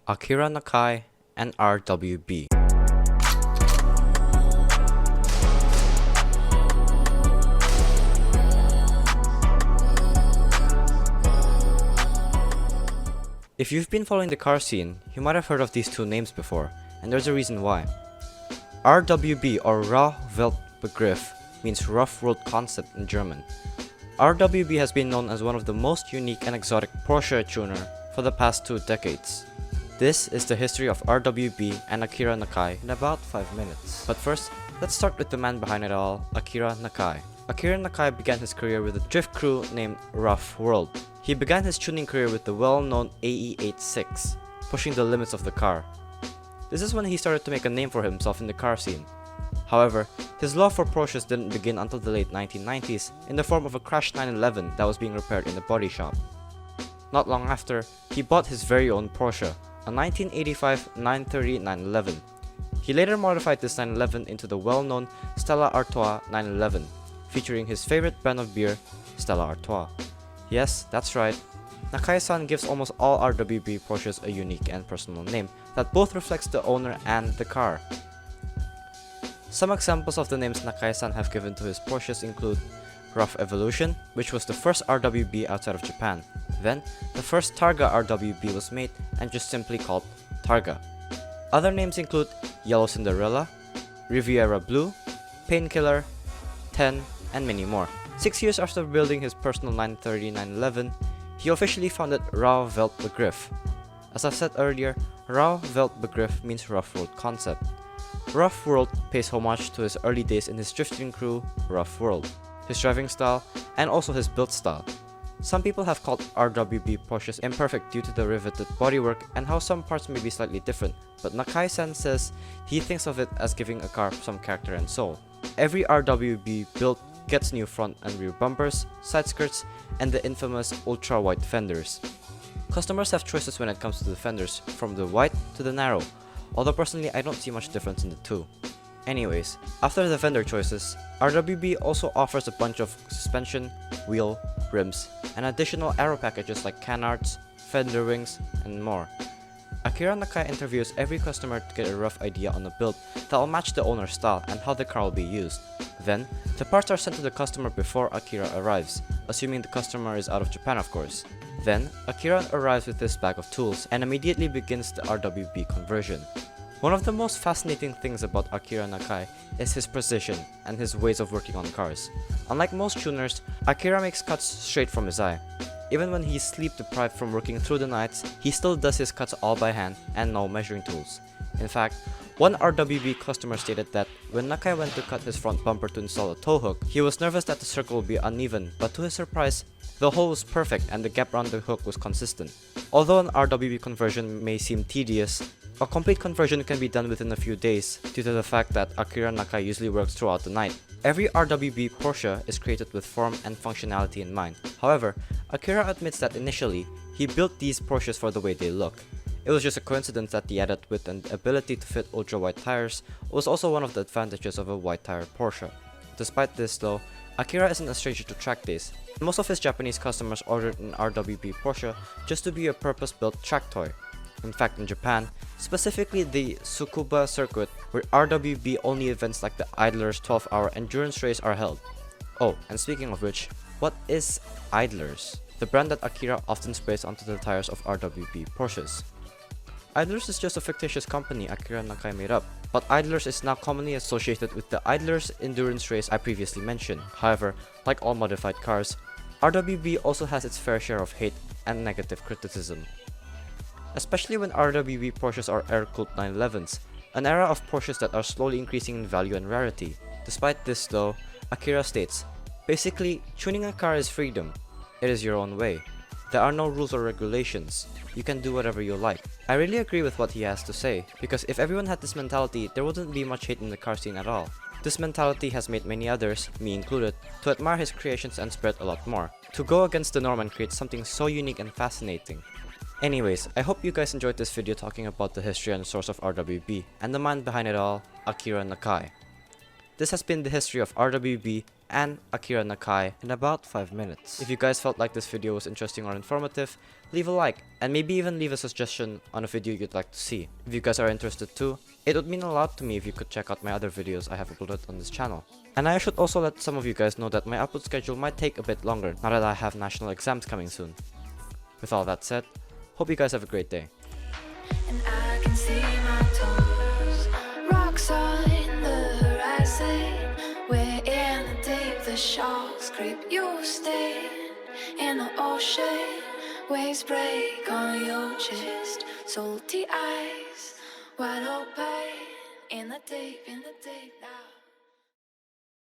Akira Nakai and RWB. If you've been following the car scene, you might have heard of these two names before, and there's a reason why. RWB or Raw Weltbegriff means rough world concept in German. RWB has been known as one of the most unique and exotic Porsche tuner for the past 2 decades. This is the history of RWB and Akira Nakai in about 5 minutes. But first, let's start with the man behind it all, Akira Nakai. Akira Nakai began his career with a drift crew named Rough World. He began his tuning career with the well-known AE86, pushing the limits of the car. This is when he started to make a name for himself in the car scene. However, his love for Porsches didn't begin until the late 1990s in the form of a crashed 911 that was being repaired in a body shop. Not long after, he bought his very own Porsche, a 1985 930 911. He later modified this 911 into the well-known Stella Artois 911, featuring his favorite brand of beer, Stella Artois. Yes, that's right. Nakai-san gives almost all RWB Porsches a unique and personal name that both reflects the owner and the car. Some examples of the names Nakai-san have given to his Porsches include Rough Evolution, which was the first RWB outside of Japan. Then, the first Targa RWB was made and just simply called Targa. Other names include Yellow Cinderella, Riviera Blue, Painkiller, 10, and many more. 6 years after building his personal 930 911, he officially founded Raw Weltbegriff. As I've said earlier, Raw Weltbegriff means rough world concept. Rough World pays homage to his early days in his drifting crew, Rough World, his driving style, and also his build style. Some people have called RWB Porsches imperfect due to the riveted bodywork and how some parts may be slightly different, but Nakai-san says he thinks of it as giving a car some character and soul. Every RWB built gets new front and rear bumpers, side skirts, and the infamous ultra-wide fenders. Customers have choices when it comes to the fenders, from the wide to the narrow, although personally I don't see much difference in the two. Anyways, after the fender choices, RWB also offers a bunch of suspension, wheel, rims, and additional aero packages like canards, fender wings, and more. Akira Nakai interviews every customer to get a rough idea on a build that will match the owner's style and how the car will be used. Then, the parts are sent to the customer before Akira arrives, assuming the customer is out of Japan of course. Then, Akira arrives with this bag of tools and immediately begins the RWB conversion. One of the most fascinating things about Akira Nakai is his precision and his ways of working on cars. Unlike most tuners, Akira makes cuts straight from his eye. Even when he's sleep deprived from working through the nights, he still does his cuts all by hand and no measuring tools. In fact, one RWB customer stated that when Nakai went to cut his front bumper to install a tow hook, he was nervous that the circle would be uneven, but to his surprise, the hole was perfect and the gap around the hook was consistent. Although an RWB conversion may seem tedious, a complete conversion can be done within a few days due to the fact that Akira Nakai usually works throughout the night. Every RWB Porsche is created with form and functionality in mind. However, Akira admits that initially, he built these Porsches for the way they look. It was just a coincidence that the added width and ability to fit ultra-wide tires was also one of the advantages of a wide tire Porsche. Despite this though, Akira isn't a stranger to track days. Most of his Japanese customers ordered an RWB Porsche just to be a purpose-built track toy. In fact, in Japan, specifically the Tsukuba circuit, where RWB only events like the Idlers 12-hour endurance race are held. Oh, and speaking of which, what is Idlers? The brand that Akira often sprays onto the tires of RWB Porsches. Idlers is just a fictitious company Akira Nakai made up, but Idlers is now commonly associated with the Idlers endurance race I previously mentioned. However, like all modified cars, RWB also has its fair share of hate and negative criticism. Especially when RWB Porsches are air-cooled 911s, an era of Porsches that are slowly increasing in value and rarity. Despite this though, Akira states, basically, tuning a car is freedom. It is your own way. There are no rules or regulations. You can do whatever you like. I really agree with what he has to say, because if everyone had this mentality, there wouldn't be much hate in the car scene at all. This mentality has made many others, me included, to admire his creations and spread a lot more, to go against the norm and create something so unique and fascinating. Anyways, I hope you guys enjoyed this video talking about the history and source of RWB, and the man behind it all, Akira Nakai. This has been the history of RWB and Akira Nakai in about 5 minutes. If you guys felt like this video was interesting or informative, leave a like and maybe even leave a suggestion on a video you'd like to see. If you guys are interested too, it would mean a lot to me if you could check out my other videos I have uploaded on this channel. And I should also let some of you guys know that my upload schedule might take a bit longer now that I have national exams coming soon. With all that said, hope you guys have a great day. And I can see my toes, rocks on the horizon. We're in the deep, the sharks creep. You stay in the ocean, waves break on your chest. Salty eyes, wide open in the deep now.